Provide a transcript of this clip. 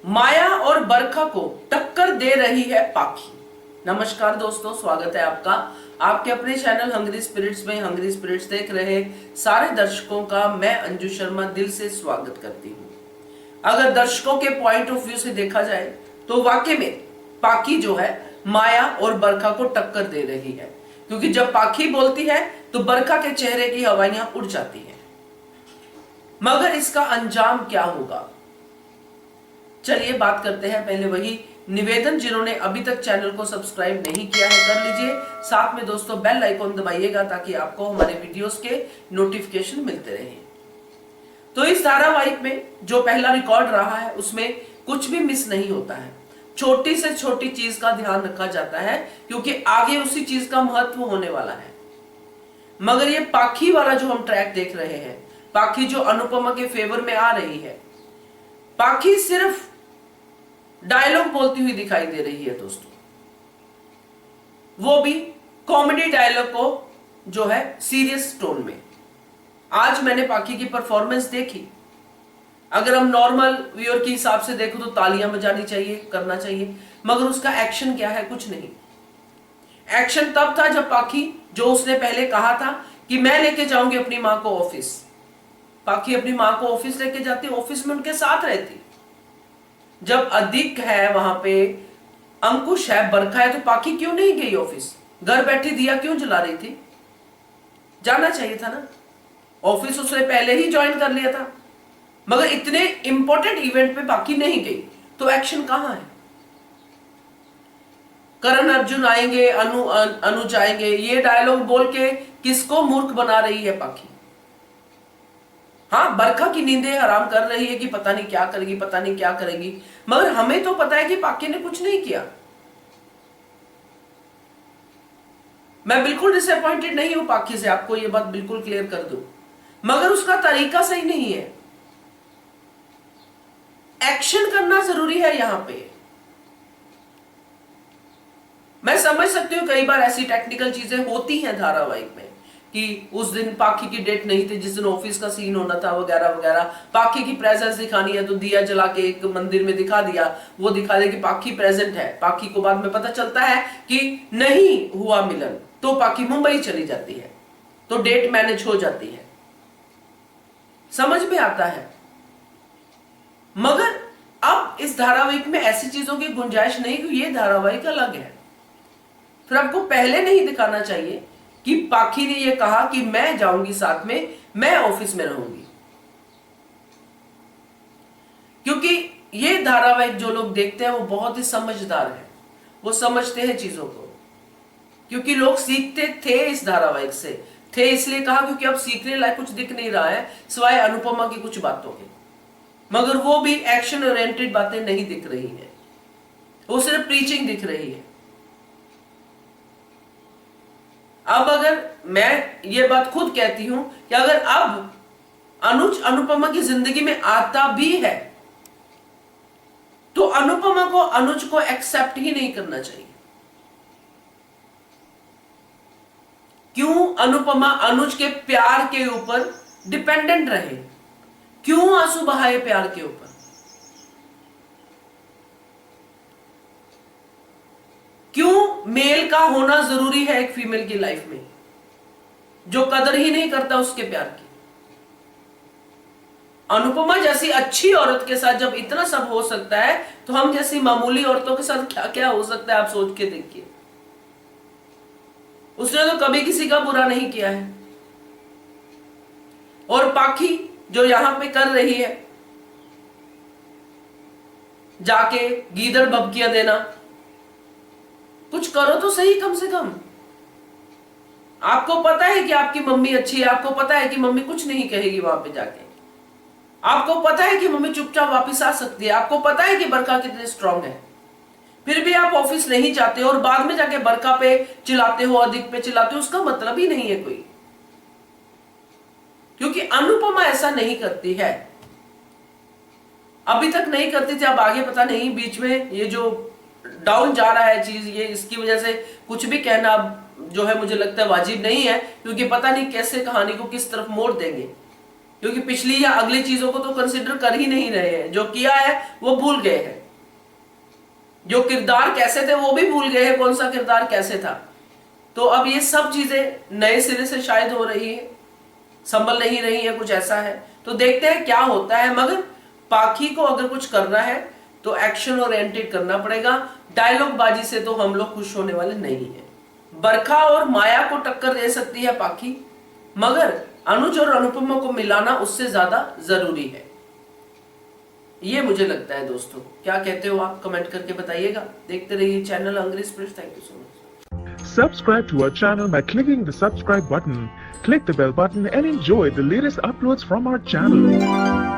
माया और बरखा को टक्कर दे रही है पाखी। नमस्कार दोस्तों, स्वागत है आपका आपके अपने चैनल हंग्री स्पिरिट्स में। हंग्री स्पिरिट्स देख रहे सारे दर्शकों का मैं अंजू शर्मा दिल से स्वागत करती हूँ। अगर दर्शकों के पॉइंट ऑफ व्यू से देखा जाए तो वाकई में पाखी जो है माया और बरखा को टक्कर दे रही है, क्योंकि जब पाखी बोलती है तो बरखा के चेहरे की हवाइयां उड़ जाती हैं। मगर इसका अंजाम क्या होगा, चलिए बात करते हैं। पहले वही निवेदन, जिन्होंने अभी तक चैनल को सब्सक्राइब नहीं किया है कर लीजिए। साथ में दोस्तों बेल आइकॉन दबाइएगा ताकि आपको हमारे वीडियोस के नोटिफिकेशन मिलते रहें। तो इस धारावाहिक में जो पहला रिकॉर्ड रहा है उसमें कुछ भी मिस नहीं होता है। छोटी से छोटी चीज का ध्यान रखा जाता है क्योंकि आगे उसी चीज का महत्व होने वाला है। मगर ये पाखी वाला जो हम ट्रैक देख रहे हैं, पाखी जो अनुपमा के फेवर में आ रही है, पाखी सिर्फ डायलॉग बोलती हुई दिखाई दे रही है दोस्तों, वो भी कॉमेडी डायलॉग को जो है सीरियस टोन में। आज मैंने पाखी की परफॉर्मेंस देखी। अगर हम नॉर्मल व्यूअर के हिसाब से देखो तो तालियां बजानी चाहिए, करना चाहिए, मगर उसका एक्शन क्या है? कुछ नहीं। एक्शन तब था जब पाखी, जो उसने पहले कहा था कि मैं लेके जाऊंगी अपनी मां को ऑफिस, पाखी अपनी मां को ऑफिस लेके जाती, ऑफिस में उनके साथ रहती। जब अधिक है वहां पे, अंकुश है, बरखा है, तो पाखी क्यों नहीं गई ऑफिस? घर बैठी दिया क्यों जला रही थी? जाना चाहिए था ना। ऑफिस उसने पहले ही ज्वाइन कर लिया था, मगर इतने इंपॉर्टेंट इवेंट पे पाखी नहीं गई, तो एक्शन कहां है? करण अर्जुन आएंगे, अनुज आएंगे, ये डायलॉग बोल के किसको मूर्ख बना रही है पाखी? हाँ, बरखा की नींदें हराम कर रही है कि पता नहीं क्या करेगी, पता नहीं क्या करेगी, मगर हमें तो पता है कि पाखी ने कुछ नहीं किया। मैं बिल्कुल डिसअपॉइंटेड नहीं हूं पाखी से, आपको यह बात बिल्कुल क्लियर कर दूं, मगर उसका तरीका सही नहीं है। एक्शन करना जरूरी है यहां पे। मैं समझ सकती हूं कई बार ऐसी टेक्निकल चीजें होती हैं धारावाहिक में कि उस दिन पाखी की डेट नहीं थी, जिस दिन ऑफिस का सीन होना था, वगैरह वगैरह। पाखी की प्रेजेंस दिखानी है तो दिया जला के एक मंदिर में दिखा दिया, वो दिखा दे कि पाखी प्रेजेंट है। पाखी को बाद में पता चलता है कि नहीं हुआ मिलन, तो पाखी मुंबई चली जाती है, तो डेट मैनेज हो जाती है, समझ में आता है। मगर अब इस धारावाहिक में ऐसी चीजों की गुंजाइश नहीं, कि ये धारावाहिक अलग है। फिर आपको पहले नहीं दिखाना चाहिए कि पाखी ने यह कहा कि मैं जाऊंगी साथ में, मैं ऑफिस में रहूंगी। क्योंकि ये धारावाहिक जो लोग देखते हैं वो बहुत ही समझदार है, वो समझते हैं चीजों को। क्योंकि लोग सीखते थे इस धारावाहिक से, थे इसलिए कहा क्योंकि अब सीखने लायक कुछ दिख नहीं रहा है सिवाय अनुपमा की कुछ बातों के। मगर वो भी एक्शन ओरिएंटेड बातें नहीं दिख रही है, वो सिर्फ प्रीचिंग दिख रही है। अब अगर मैं ये बात खुद कहती हूं कि अगर अब अनुज अनुपमा की जिंदगी में आता भी है तो अनुपमा को अनुज को एक्सेप्ट ही नहीं करना चाहिए। क्यों अनुपमा अनुज के प्यार के ऊपर डिपेंडेंट रहे? क्यों आंसू बहाए प्यार के ऊपर? क्यों मेल का होना जरूरी है एक फीमेल की लाइफ में, जो कदर ही नहीं करता उसके प्यार की? अनुपमा जैसी अच्छी औरत के साथ जब इतना सब हो सकता है, तो हम जैसी मामूली औरतों के साथ क्या क्या हो सकता है, आप सोच के देखिए। उसने तो कभी किसी का बुरा नहीं किया है। और पाखी जो यहां पे कर रही है, जाके गीदड़ भभकियां देना, कुछ करो तो सही कम से कम। आपको पता है कि आपकी मम्मी अच्छी है, आपको पता है कि मम्मी कुछ नहीं कहेगी वहां पे जाके, आपको पता है कि मम्मी चुपचाप वापस आ सकती है, आपको पता है कि बरखा कितनी स्ट्रांग है, फिर भी आप ऑफिस नहीं जाते और बाद में जाके बरखा पे चिल्लाते हो, अधिक पे चिल्लाते हो, उसका मतलब ही नहीं है कोई। क्योंकि अनुपमा ऐसा नहीं करती है, अभी तक नहीं करती थी, अब आगे पता नहीं, बीच में ये जो डाउन जा रहा है चीज, ये इसकी वजह से कुछ भी कहना जो है मुझे लगता है वाजिब नहीं है, क्योंकि पता नहीं कैसे कहानी को किस तरफ मोड़ देंगे। क्योंकि पिछली या अगली चीजों को तो कंसिडर कर ही नहीं रहे हैं, जो किया है वो भूल गए हैं, जो किरदार कैसे थे वो भी भूल गए हैं, कौन सा किरदार कैसे था। तो अब ये सब चीजें नए सिरे से शायद हो रही है, संभल नहीं रही है, कुछ ऐसा है। तो देखते हैं क्या होता है, मगर पाखी को अगर कुछ करना है तो एक्शन ओरिएंटेड करना पड़ेगा, डायलॉग बाजी से तो हम लोग खुश होने वाले नहीं है। बरखा और माया को टक्कर दे सकती है पाखी, मगर अनुज और अनुपमा को मिलाना उससे ज्यादा जरूरी है, ये मुझे लगता है। दोस्तों क्या कहते हो आप, कमेंट करके बताइएगा। देखते रहिए channel Hungry Spirits. Thank you so much. Subscribe to our channel by clicking the subscribe button. Click the bell button and enjoy the latest uploads from our channel.